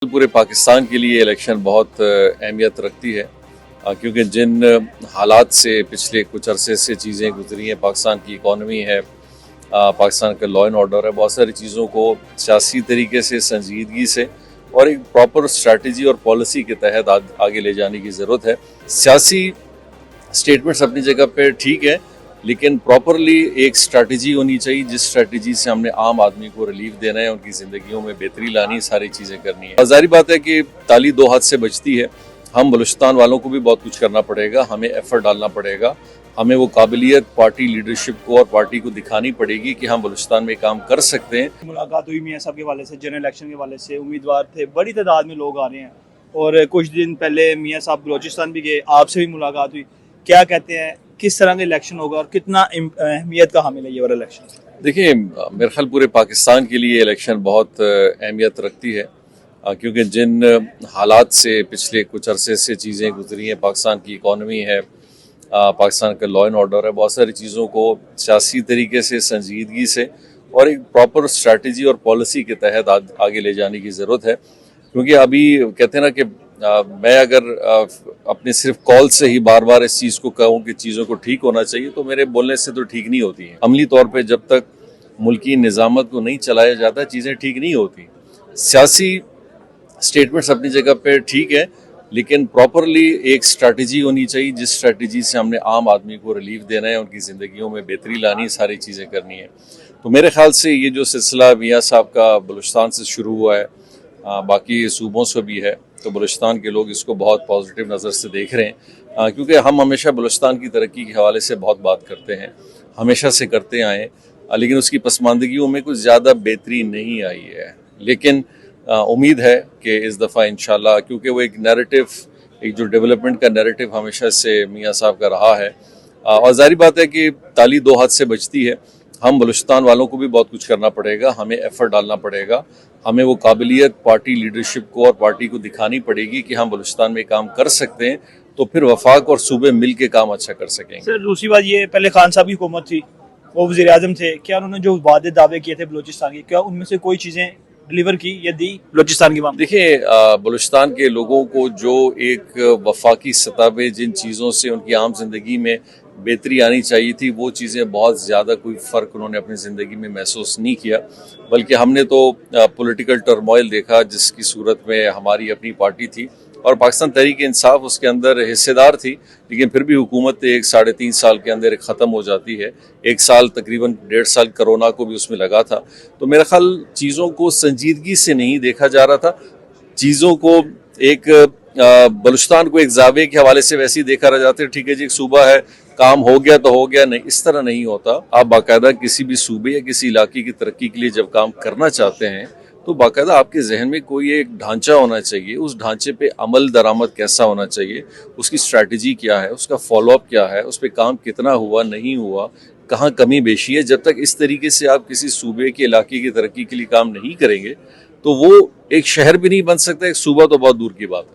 पूरे पाकिस्तान के लिए इलेक्शन बहुत अहमियत रखती है क्योंकि जिन हालात से पिछले कुछ अरसे से चीज़ें गुजरी हैं, पाकिस्तान की इकॉनमी है, पाकिस्तान का लॉ एंड ऑर्डर है, बहुत सारी चीज़ों को सियासी तरीके से संजीदगी से और एक प्रॉपर स्ट्रैटेजी और पॉलिसी के तहत आगे ले जाने की ज़रूरत है। सियासी स्टेटमेंट्स अपनी जगह पे ठीक है, लेकिन प्रॉपरली एक स्ट्रैटेजी होनी चाहिए जिस स्ट्रैटेजी से हमने आम आदमी को रिलीफ देना है, उनकी ज़िंदगियों में बेहतरी लानी, सारी चीज़ें करनी है। जाहिर बात है कि ताली दो हाथ से बचती है। हम बलूचिस्तान वालों को भी बहुत कुछ करना पड़ेगा, हमें एफर्ट डालना पड़ेगा, हमें वो काबिलियत पार्टी लीडरशिप को और पार्टी को दिखानी पड़ेगी कि हम बलूचिस्तान में काम कर सकते हैं। मुलाकात हुई मियाँ साहब के हवाले से, जनरल इलेक्शन के हवाले से उम्मीदवार थे, बड़ी तादाद में लोग आ रहे हैं और कुछ दिन पहले मियाँ साहब बलूचिस्तान भी गए, आपसे भी मुलाकात हुई। क्या कहते हैं, किस तरह का इलेक्शन होगा और कितना अहमियत का हामिल है ये वाला इलेक्शन? देखिए, मेरे ख्याल पूरे पाकिस्तान के लिए इलेक्शन बहुत अहमियत रखती है क्योंकि जिन हालात से पिछले कुछ अरसे से चीज़ें गुजरी हैं, पाकिस्तान की इकॉनमी है, पाकिस्तान का लॉ एंड ऑर्डर है, बहुत सारी चीज़ों को सियासी तरीके से संजीदगी से और एक प्रॉपर स्ट्रैटेजी और पॉलिसी के तहत आगे ले जाने की ज़रूरत है। क्योंकि अभी कहते हैं ना कि मैं अगर अपने सिर्फ कॉल से ही बार बार इस चीज़ को कहूँ कि चीज़ों को ठीक होना चाहिए, तो मेरे बोलने से तो ठीक नहीं होती हैं। अमली तौर पे जब तक मुल्की निज़ामत को नहीं चलाया जाता, चीज़ें ठीक नहीं होती। सियासी स्टेटमेंट्स अपनी जगह पे ठीक है, लेकिन प्रॉपरली एक स्ट्रैटेजी होनी चाहिए जिस स्ट्रैटेजी से हमने आम आदमी को रिलीफ देना है, उनकी ज़िंदगियों में बेहतरी लानी, सारी चीज़ें करनी है। तो मेरे ख्याल से ये जो सिलसिला मियाँ साहब का बलूचिस्तान से शुरू हुआ है, बाकी सूबों से भी है, तो बलूचिस्तान के लोग इसको बहुत पॉजिटिव नज़र से देख रहे हैं क्योंकि हम हमेशा बलूचिस्तान की तरक्की के हवाले से बहुत बात करते हैं, हमेशा से करते आए, लेकिन उसकी पसमानदगियों में कुछ ज़्यादा बेहतरी नहीं आई है। लेकिन उम्मीद है कि इस दफ़ा इंशाल्लाह, क्योंकि वो एक नैरेटिव, एक जो डेवलपमेंट का नैरेटिव हमेशा से मियाँ साहब का रहा है और जाहिर बात है कि ताली दो हाथ से बचती है। हम बलूचिस्तान वालों को भी बहुत कुछ करना पड़ेगा, हमें एफर्ट डालना पड़ेगा, हमें वो काबिलियत पार्टी लीडरशिप को और पार्टी को दिखानी पड़ेगी कि हम बलूचिस्तान में काम कर सकते हैं, तो फिर वफाक और सूबे मिल के काम अच्छा कर सकेंगे। सर, दूसरी बात ये, पहले खान साहब की हुकूमत थी, वो वज़ीर आज़म थे, क्या उन्होंने जो वादे दावे किए थे बलूचिस्तान के, क्या उनमें से कोई चीज़ें डिलीवर की या दी बलूचिस्तान की? देखिए, बलूचिस्तान के लोगों को जो एक वफाकी सतह पे जिन चीज़ों से उनकी आम जिंदगी में बेहतरी आनी चाहिए थी, वो चीज़ें बहुत ज़्यादा कोई फ़र्क उन्होंने अपनी ज़िंदगी में महसूस नहीं किया, बल्कि हमने तो पॉलिटिकल टर्मोइल देखा जिसकी सूरत में हमारी अपनी पार्टी थी और पाकिस्तान तहरीक इंसाफ उसके अंदर हिस्सेदार थी, लेकिन फिर भी हुकूमत एक 3.5 साल के अंदर ख़त्म हो जाती है। 1 साल, तकरीबन 1.5 साल कोरोना को भी उसमें लगा था। तो मेरा ख्याल चीज़ों को संजीदगी से नहीं देखा जा रहा था, चीज़ों को एक बलूचिस्तान को एक जावे के हवाले से वैसे ही देखा रह जाता है, ठीक है जी, एक सूबा है, काम हो गया तो हो गया, नहीं, इस तरह नहीं होता। आप बाकायदा किसी भी सूबे या किसी इलाके की तरक्की के लिए जब काम करना चाहते हैं तो बाकायदा आपके जहन में कोई एक ढांचा होना चाहिए, उस ढांचे पे अमल दरामद कैसा होना चाहिए, उसकी स्ट्रैटेजी क्या है, उसका फॉलोअप क्या है, उस पर काम कितना हुआ, नहीं हुआ, कहाँ कमी बेशी है। जब तक इस तरीके से आप किसी सूबे के इलाके की तरक्की के लिए काम नहीं करेंगे तो वो एक शहर भी नहीं बन सकता, एक सूबा तो बहुत दूर की बात है।